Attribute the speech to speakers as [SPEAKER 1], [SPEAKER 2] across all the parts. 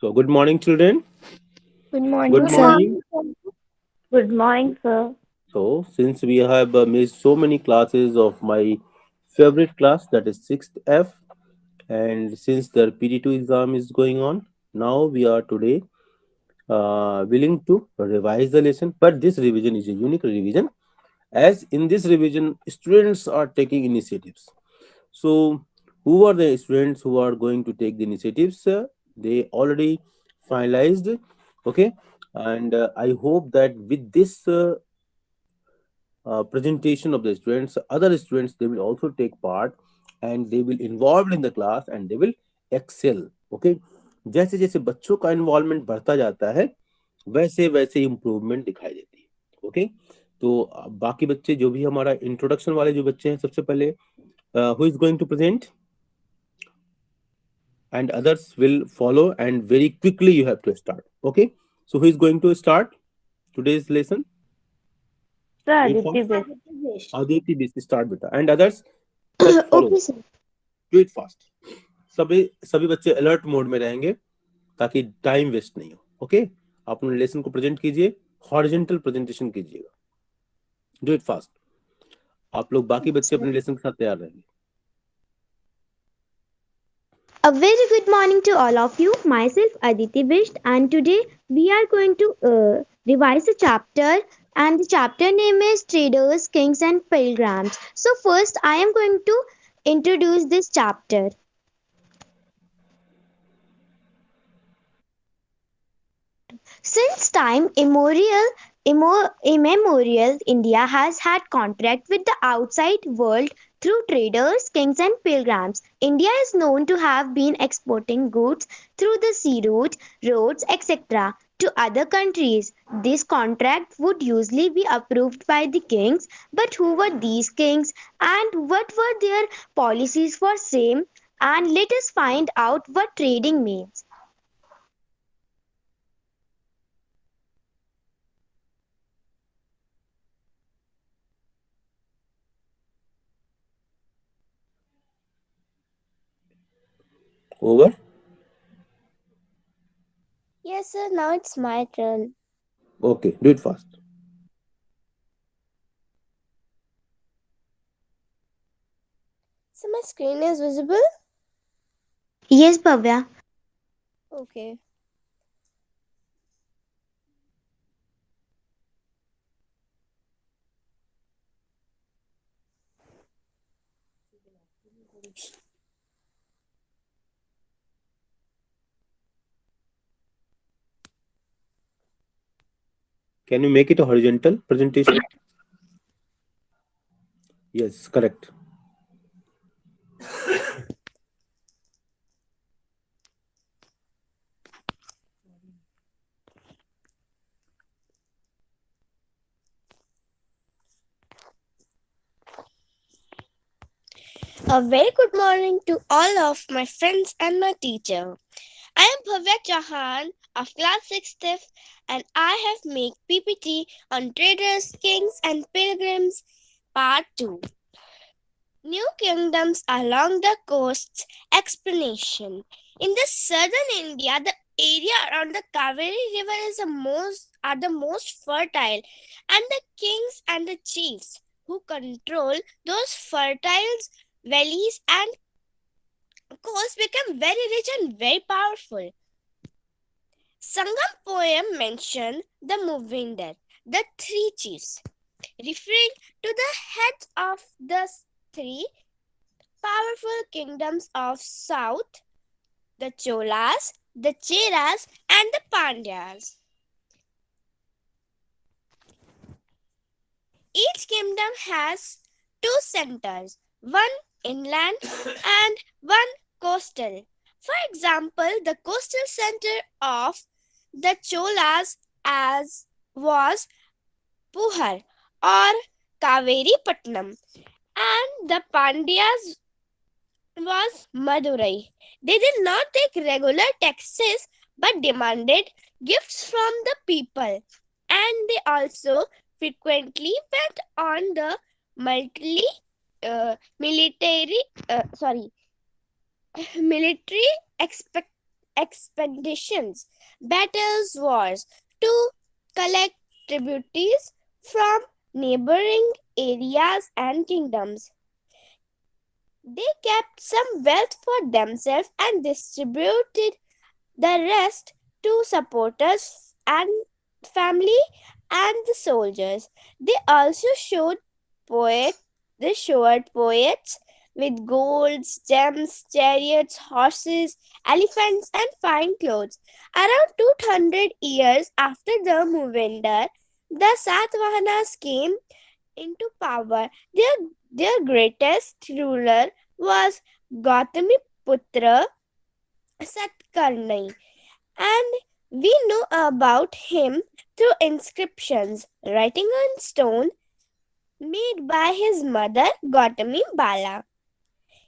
[SPEAKER 1] So, good morning, children.
[SPEAKER 2] Good
[SPEAKER 1] Good
[SPEAKER 2] morning,
[SPEAKER 3] Good
[SPEAKER 2] sir.
[SPEAKER 1] morning.
[SPEAKER 3] morning, sir.
[SPEAKER 2] Good morning, sir.
[SPEAKER 1] So, since we have missed so many classes of my favorite class, that is 6th F, and since the PD2 exam is going on, now we are today willing to revise the lesson. But this revision is a unique revision, as in this revision, students are taking initiatives. So, who are the students who are going to take the initiatives? They already finalized, okay, and I hope that with this presentation of the students, other students they will also take part and they will involved in the class and they will excel. Okay, जैसे जैसे बच्चों का involvement बढ़ता जाता है वैसे वैसे improvement दिखाई देती है. ओके, तो बाकी बच्चे जो भी हमारा इंट्रोडक्शन वाले जो बच्चे हैं सबसे पहले who is going to present and others will follow and very quickly you have to start. Okay, so who is going to start today's lesson?
[SPEAKER 2] Sir,
[SPEAKER 1] Do it
[SPEAKER 2] Aditi
[SPEAKER 1] fast.
[SPEAKER 2] Best.
[SPEAKER 3] Dinesh.
[SPEAKER 1] Aditi, this start beta and others just follow.
[SPEAKER 3] Okay, sir.
[SPEAKER 1] Do it fast. सभी सभी बच्चे alert mode में रहेंगे ताकि time waste नहीं हो. Okay, आप अपने लेसन को प्रेजेंट कीजिए, हॉरिजॉन्टल प्रेजेंटेशन कीजिएगा. Do it fast. आप लोग बाकी बच्चे
[SPEAKER 3] Sir.
[SPEAKER 1] अपने लेसन के साथ तैयार रहेंगे.
[SPEAKER 3] A very good morning to all of you. Myself Aditi Bisht, and today we are going to revise a chapter, and the chapter name is Traders, Kings, and Pilgrims. So first, I am going to introduce this chapter. Since time immemorial, India has had contact with the outside world through traders, kings, and pilgrims. India is known to have been exporting goods through the sea route, roads, etc. to other countries. This contract would usually be approved by the kings, but who were these kings and what were their policies for same? And let us find out what trading means.
[SPEAKER 1] Over.
[SPEAKER 2] Yes, sir. Now it's my turn.
[SPEAKER 1] Okay, do it fast.
[SPEAKER 2] So my screen is visible?
[SPEAKER 3] Yes, Bhavya.
[SPEAKER 2] Okay.
[SPEAKER 1] Can you make it a horizontal presentation? Yes, correct.
[SPEAKER 2] A very good morning to all of my friends and my teacher. I am Bhavya Chauhan of class 6th F, and I have made PPT on traders, kings, and pilgrims part 2. New kingdoms along the coasts explanation. In the southern India, the area around the Kaveri River is the most fertile, and the kings and the chiefs who control those fertile valleys and coasts become very rich and very powerful. Sangam poem mentioned the Movinder, the three chiefs, referring to the heads of the three powerful kingdoms of South, the Cholas, the Cheras, and the Pandyas. Each kingdom has two centers, one inland and one coastal. For example, the coastal center of the Cholas as was Puhar or Kaveri Patnam, and the Pandyas was Madurai. They did not take regular taxes but demanded gifts from the people, and they also frequently went on the military, military, sorry, military expeditions. expeditions, battles, wars to collect tributaries from neighboring areas and kingdoms. They kept some wealth for themselves and distributed the rest to supporters and family and the soldiers. They also poet showed poets with golds, gems, chariots, horses, elephants, and fine clothes. Around 200 years after the Movender, the Satavahanas came into power. Their greatest ruler was Gautami Putra Satkarni, and we know about him through inscriptions, writing on stone made by his mother Gautami Bala.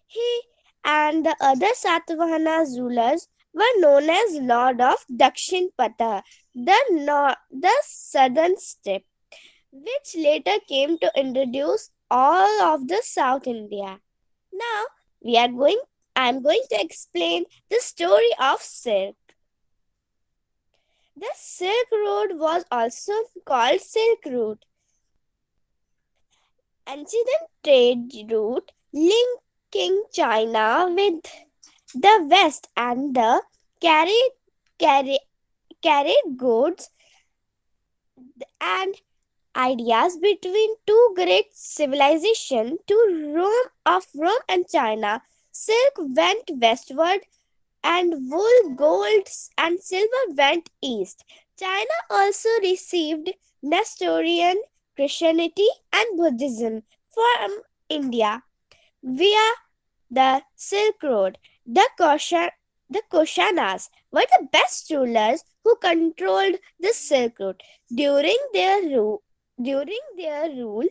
[SPEAKER 2] He and the other Satavahana rulers were known as Lord of Dakshinpata, the southern steppe, which later came to introduce all of the South India. Now we are going I am going to explain the story of silk. The Silk Road was also called Silk Route, ancient trade route linking China with the West and the carried, carried, carried goods and ideas between two great civilizations to Rome and China. Silk went westward and wool, gold, and silver went east. China also received Nestorian Christianity and Buddhism from India via the Silk Road. The Kushanas were the best rulers who controlled the Silk Road. During their rule,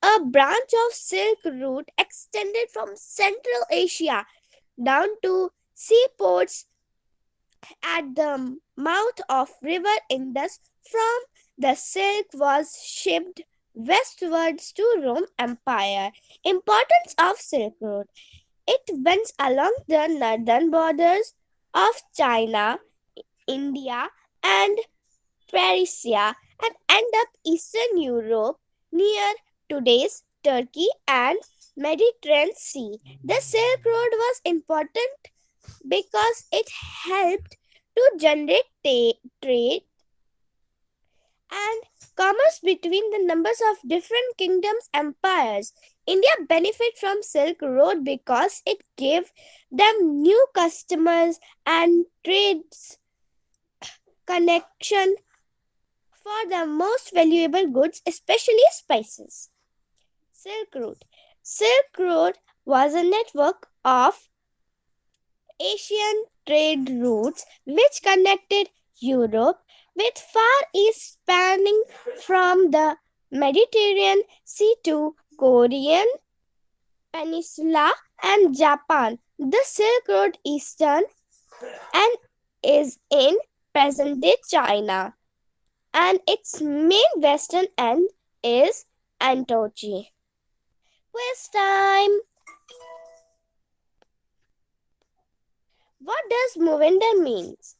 [SPEAKER 2] a branch of Silk Route extended from Central Asia down to seaports at the mouth of river Indus. From the silk was shipped westwards to Rome Empire. Importance of Silk Road. It went along the northern borders of China, India, and Persia and end up Eastern Europe near today's Turkey and Mediterranean Sea. The Silk Road was important because it helped to generate trade and commerce between the numbers of different kingdoms empires. India benefit from Silk Road because it gave them new customers and trades connection for the most valuable goods, especially spices. Silk Road. Silk Road was a network of Asian trade routes which connected Europe with Far East spanning from the Mediterranean Sea to Korean Peninsula and Japan. The Silk Road Eastern and is in present-day China, and its main western end is Antochi. Quiz time! What does Movender means?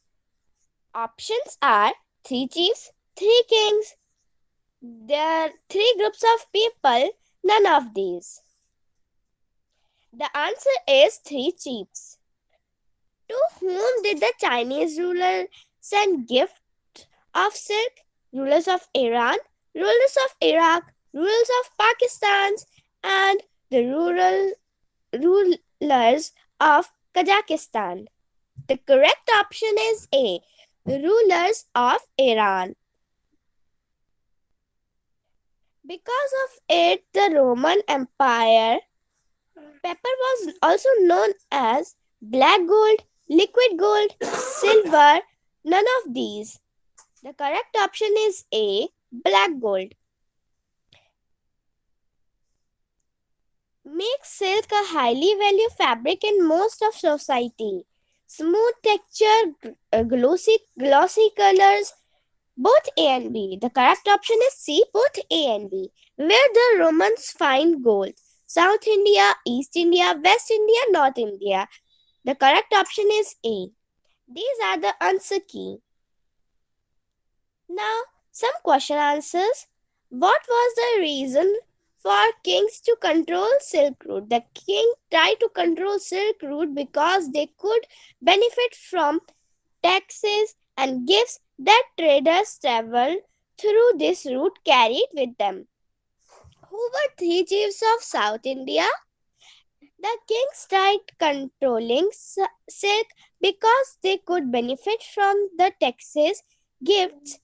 [SPEAKER 2] Options are 3 chiefs, 3 kings. There are 3 groups of people, none of these. The answer is 3 chiefs. To whom did the Chinese ruler send gift of silk? Rulers of Iran, rulers of Iraq, rulers of Pakistan, and the rulers of Kazakhstan. The correct option is A. Rulers of Iran. Because of it, the Roman Empire pepper was also known as black gold, liquid gold, silver, none of these. The correct option is A. Black gold. Makes silk a highly valued fabric in most of society. Smooth texture, glossy colors, both A and B. The correct option is C, both A and B. Where the Romans find gold? South India, East India, West India, North India. The correct option is A. These are the answer key. Now, some question answers. What was the reason for kings to control Silk Route? The king tried to control Silk Route because they could benefit from taxes and gifts that traders traveled through this route carried with them. Who were three chiefs of South India? The kings tried controlling silk because they could benefit from the taxes, gifts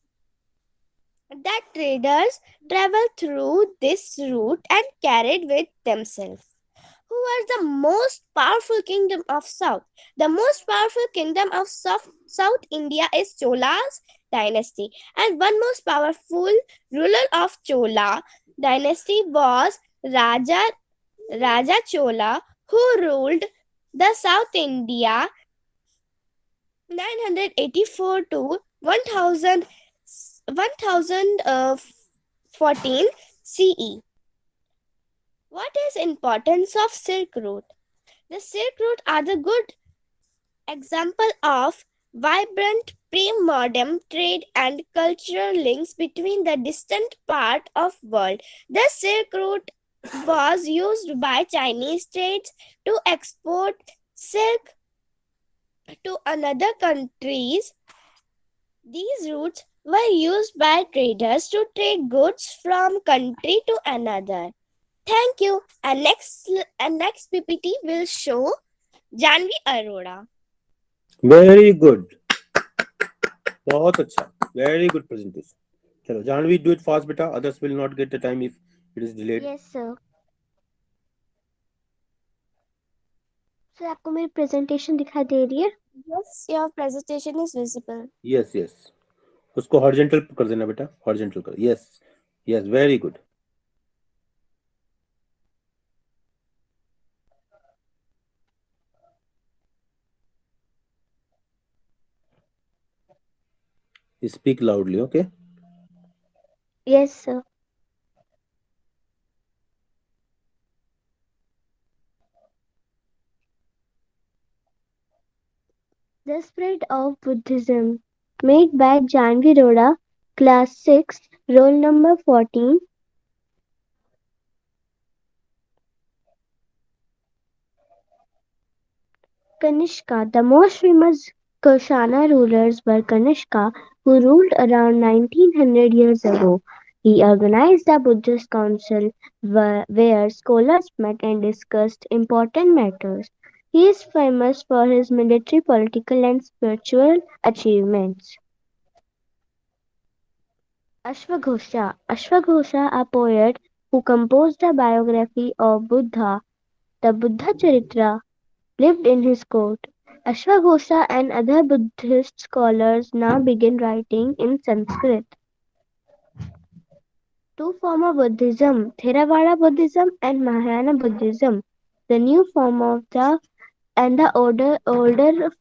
[SPEAKER 2] that traders traveled through this route and carried with themselves. Who was the most powerful kingdom of South? The most powerful kingdom of South India is Chola's dynasty, and one most powerful ruler of Chola dynasty was Raja Chola, who ruled the South India 984 to 1014 CE. What is importance of Silk Route? The Silk Route are the good example of vibrant pre-modern trade and cultural links between the distant part of world. The Silk Route was used by Chinese trades to export silk to another countries. These routes were used by traders to trade goods from country to another. Thank you. And next PPT will show Janvi Arora.
[SPEAKER 1] Very good. बहुत अच्छा. Very good presentation. चलो Janvi, do it fast बेटा. Others will not get the time if it is delayed.
[SPEAKER 3] Yes, sir. Sir आपको मेरी presentation दिखाई दे रही है?
[SPEAKER 2] Yes, your presentation is visible.
[SPEAKER 1] Yes, yes. उसको horizontal कर देना बेटा. Horizontal कर. Yes. Yes, very good. Speak loudly, okay?
[SPEAKER 3] Yes, sir. The Spread of Buddhism, made by Janvi Roda, Class 6, Roll number 14. Kanishka. The most famous Kushana rulers were Kanishka, who ruled around 1900 years ago. He organized a Buddhist council where scholars met and discussed important matters. He is famous for his military, political, and spiritual achievements. Ashwaghosha. Ashwaghosha, a poet who composed a biography of Buddha, the Buddha Charitra, lived in his court. Ashwaghosha and other Buddhist scholars now began writing in Sanskrit. Two forms of Buddhism, Theravada Buddhism and Mahayana Buddhism. The new form of the and the older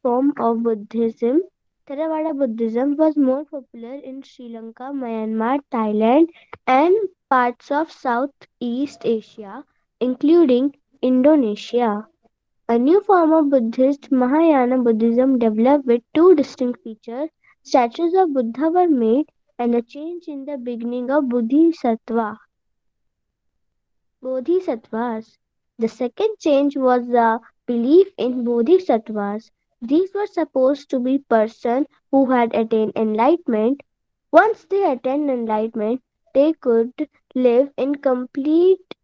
[SPEAKER 3] form of Buddhism, Theravada Buddhism, was more popular in Sri Lanka, Myanmar, Thailand, and parts of Southeast Asia, including Indonesia. A new form of Buddhist, Mahayana Buddhism, developed with two distinct features. Statues of Buddha were made, and a change in the beginning of Bodhisattvas. The second change was the belief in Bodhisattvas. These were supposed to be persons who had attained enlightenment. Once they attained enlightenment, they could live in complete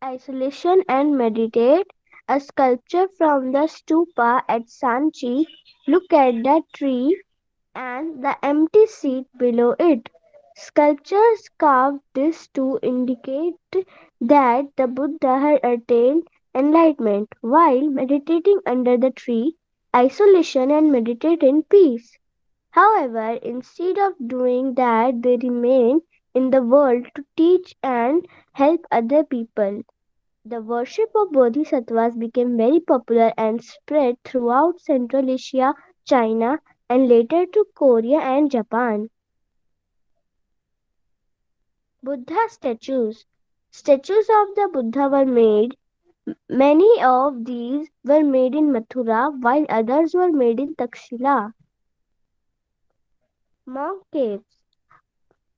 [SPEAKER 3] isolation and meditate. A sculpture from the stupa at Sanchi, look at the tree and the empty seat below it. Sculptures carved this to indicate that the Buddha had attained enlightenment while meditating under the tree, isolation and meditate in peace. However, instead of doing that, they remain in the world to teach and help other people. The worship of bodhisattvas became very popular and spread throughout Central Asia, China, and later to Korea and Japan. Buddha statues. Statues of the Buddha were made. Many of these were made in Mathura, while others were made in Takshila. Monk caves.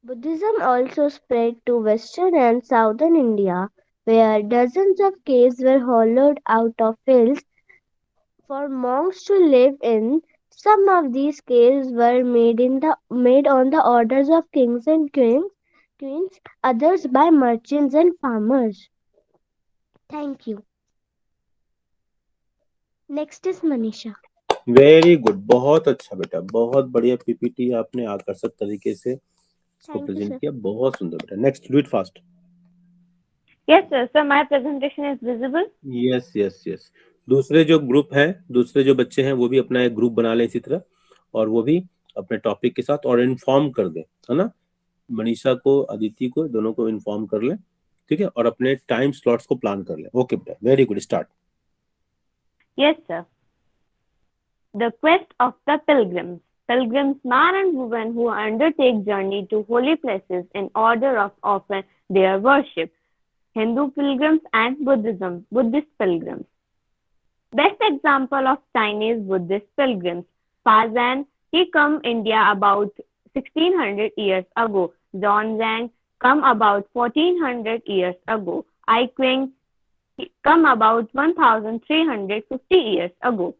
[SPEAKER 3] Buddhism also spread to western and southern India, where dozens of caves were hollowed out of hills for monks to live in. Some of these caves were made on the orders of kings and queens, others by merchants and farmers. Thank you. Next is Manisha.
[SPEAKER 1] Very good, बहुत अच्छा बेटा, बहुत बढ़िया PPT आपने आकर्षक तरीके से इसको
[SPEAKER 3] Thank you,
[SPEAKER 1] प्रेजेंट
[SPEAKER 3] sir.
[SPEAKER 1] किया, बहुत सुंदर बेटा। Next, do it fast.
[SPEAKER 4] Yes, sir. So my presentation is visible.
[SPEAKER 1] Yes yes yes. दूसरे जो ग्रुप है, दूसरे जो बच्चे हैं, वो भी अपना एक ग्रुप बना लें इसी तरह, और वो भी अपने टॉपिक के साथ और इन्फॉर्म कर दें, है ना। मनीषा को, अदिति को, दोनों को इन्फॉर्म कर लें, ठीक है, और अपने टाइम स्लॉट्स को प्लान कर लें। ओके बेटा, very good, start.
[SPEAKER 4] Yes, sir. The quest of the pilgrims. Pilgrims, man and woman who undertake journey to holy places in order of offering their worship. Hindu pilgrims and Buddhist pilgrims. Best example of Chinese Buddhist pilgrims. Fazan, he come India about 1600 years ago. John Zhang come about 1400 years ago. I Qing come about 1350 years ago.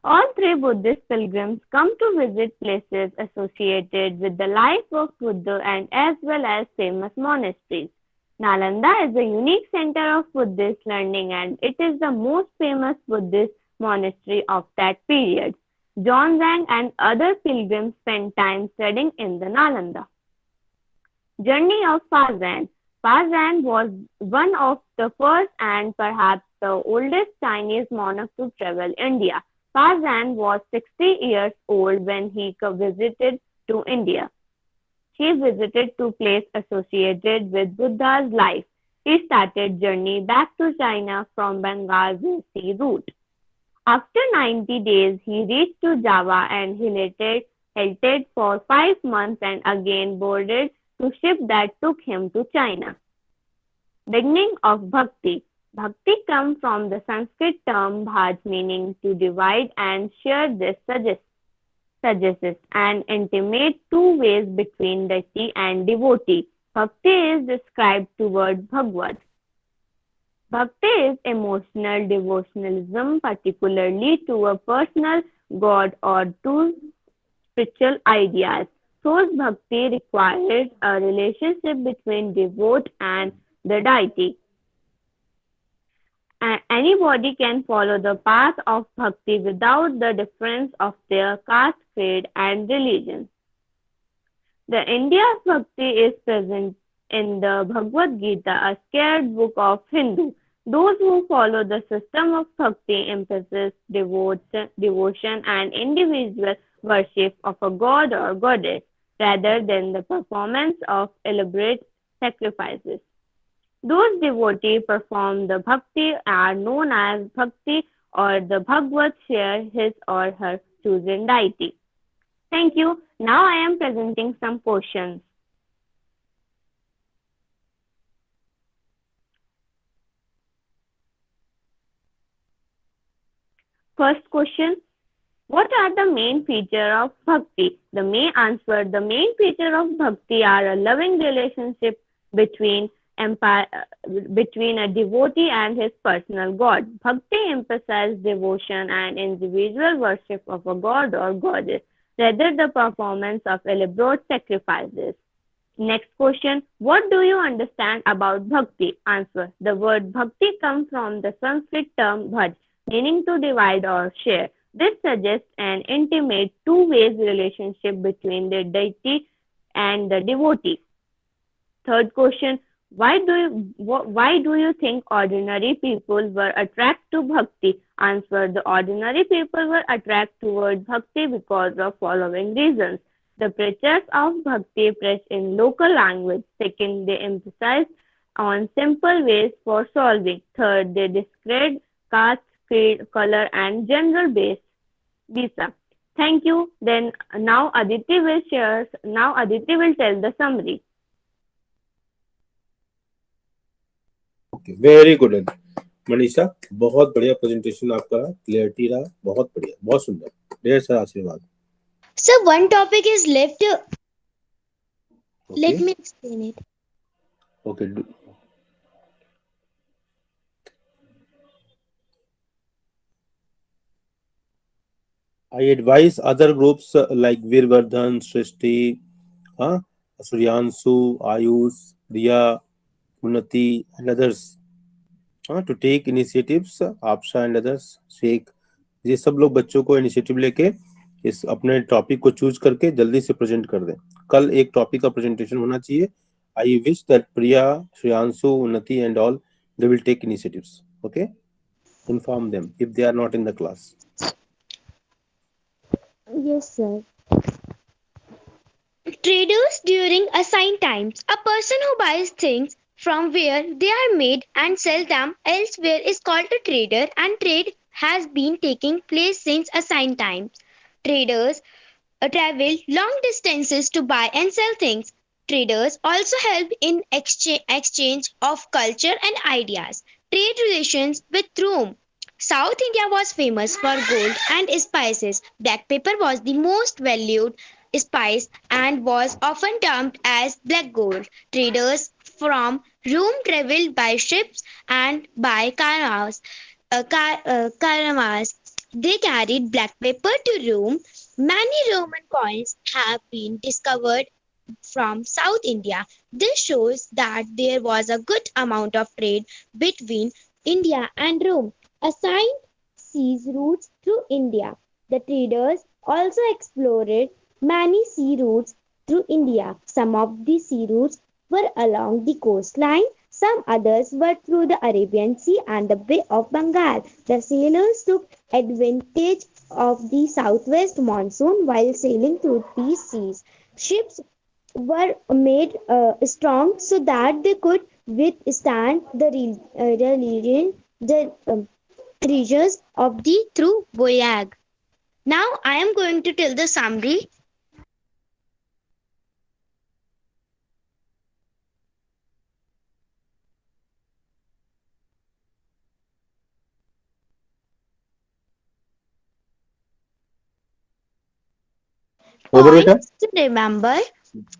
[SPEAKER 4] All three Buddhist pilgrims come to visit places associated with the life of Buddha and as well as famous monasteries. Nalanda is a unique center of Buddhist learning and it is the most famous Buddhist monastery of that period. John Zhang and other pilgrims spent time studying in the Nalanda. Journey of Fazan. Fazan was one of the first and perhaps the oldest Chinese monarch to travel India. Fazan was 60 years old when he visited to India. He visited two places associated with Buddha's life. He started journey back to China from Bengal's sea route. After 90 days, he reached to Java and he halted for 5 months and again boarded to ship that took him to China. Beginning of Bhakti. Bhakti comes from the Sanskrit term bhaj meaning to divide and share. This suggests an intimate two ways between deity and devotee. Bhakti is described toward Bhagavad. Bhakti is emotional devotionalism, particularly to a personal God or to spiritual ideas. Source Bhakti requires a relationship between devote and the deity. Anybody can follow the path of bhakti without the difference of their caste, creed, and religion. The India of Bhakti is present in the Bhagavad Gita, a sacred book of Hindu. Those who follow the system of Bhakti emphasize devotion and individual worship of a god or goddess rather than the performance of elaborate sacrifices. Those devotees perform the bhakti are known as bhakti or the Bhagavad share his or her chosen deity. Thank you. Now I am presenting some questions. First question. What are the main features of bhakti? The main answer, the main feature of bhakti are a loving relationship between a devotee and his personal god. Bhakti emphasizes devotion and individual worship of a god or goddess, rather the performance of elaborate sacrifices. Next question. What do you understand about bhakti? Answer. The word bhakti comes from the Sanskrit term bhaj, meaning to divide or share. This suggests an intimate two-way relationship between the deity and the devotee. Third question. Why do you think ordinary people were attracted to bhakti? Answer. The ordinary people were attracted towards bhakti because of following reasons. The preachers of bhakti preach in local language. Second, they emphasize on simple ways for solving. Third, they discredit caste, creed, color, and general base. Visa. Thank you. Then now Aditi will share. Now Aditi will tell the summary.
[SPEAKER 1] Okay, very good Manisha, बहुत बढ़िया presentation आपका रहा, clarity रहा, बहुत बढ़िया, बहुत सुंदर, ढेर सारा आशीर्वाद।
[SPEAKER 3] So one topic is left. Let
[SPEAKER 1] Okay.
[SPEAKER 3] me explain it.
[SPEAKER 1] Okay. I advise other groups like Virvardhan, Srishti, uh, Suryanshu, Ayush, Riya, Unnati, and others to take initiatives. Aapsha and others, Sheikh, ये सब लोग बच्चों को initiative लेके इस अपने topic को choose करके जल्दी से प्रेजेंट कर दें. कल एक टॉपिक का प्रेजेंटेशन होना चाहिए. आई विश दैट प्रिया, श्रेयांशु, उन्नति and all they will take initiatives. Okay, inform them if they are not in the class.
[SPEAKER 3] Yes, sir. Traders during assigned times. A person who buys things from where they are made and sell them elsewhere is called a trader, and trade has been taking place since assigned times. Traders travel long distances to buy and sell things. Traders also help in exchange of culture and ideas. Trade relations with Rome. South India was famous for gold and spices. Black pepper was the most valued spice and was often termed as black gold. Traders from Rome traveled by ships and by caravans. They carried black pepper to Rome. Many Roman coins have been discovered from South India. This shows that there was a good amount of trade between India and Rome. Assigned sea routes through India. The traders also explored many sea routes through India. Some of the sea routes were along the coastline, some others were through the Arabian Sea and the Bay of Bengal. The sailors took advantage of the southwest monsoon while sailing through these seas. Ships were made strong so that they could withstand the regions of the through voyage. Now I am going to tell the summary.
[SPEAKER 1] Over beta,
[SPEAKER 3] Points to remember.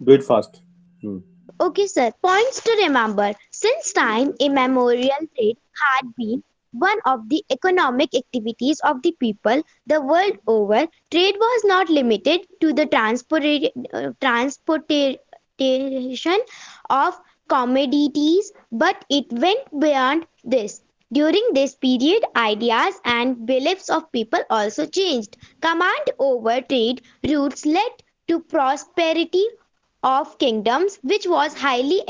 [SPEAKER 1] do it fast. Hmm.
[SPEAKER 3] Okay, sir. Points to remember. Since time immemorial, trade had been one of the economic activities of the people the world over. Trade was not limited to the transportation of commodities, but it went beyond this. During this period, ideas and beliefs of people also changed. Command over trade routes led to prosperity of kingdoms, which was highly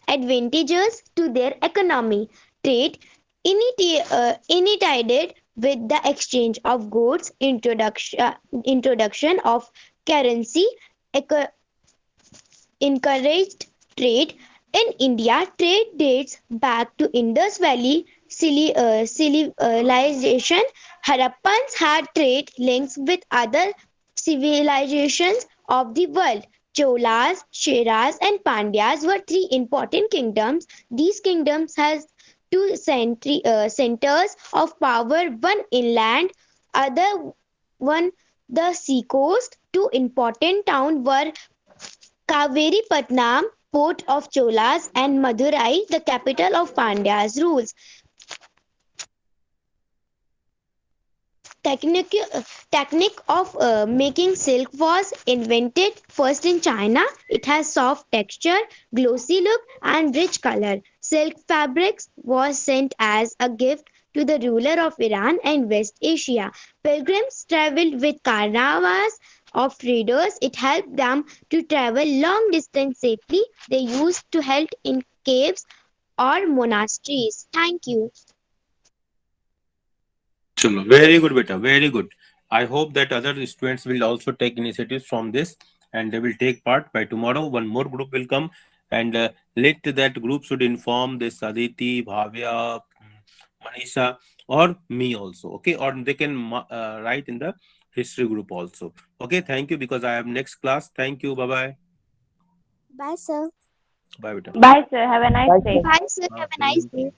[SPEAKER 3] advantageous to their economy. Trade initiated with the exchange of goods, introduction of currency, eco- encouraged trade. In India, trade dates back to Indus Valley civilization. Harappans had trade links with other civilizations of the world. Cholas, Sheras, and Pandyas were three important kingdoms. These kingdoms had two centers of power, one inland, other one the seacoast. Two important towns were Kaveripatnam, port of Cholas, and Madurai, the capital of Pandya's rules. Technique, technique of making silk was invented first in China. It has soft texture, glossy look, and rich color. Silk fabrics was sent as a gift to the ruler of Iran and West Asia. Pilgrims traveled with caravans of traders. It helped them to travel long distance safely. They used to halt in caves or monasteries. Thank you.
[SPEAKER 1] Chalo, very good, beta. Very good. I hope that other students will also take initiatives from this and they will take part by tomorrow. One more group will come and let that group should inform this Aditi, Bhavya, Manisha, or me also. Okay, or they can write in the history group also. Okay, thank you because I have next class. Thank you. Bye bye.
[SPEAKER 2] Bye, sir.
[SPEAKER 1] Bye, beta.
[SPEAKER 4] Bye, sir. Have a nice day.
[SPEAKER 3] Bye, sir. Have a nice day.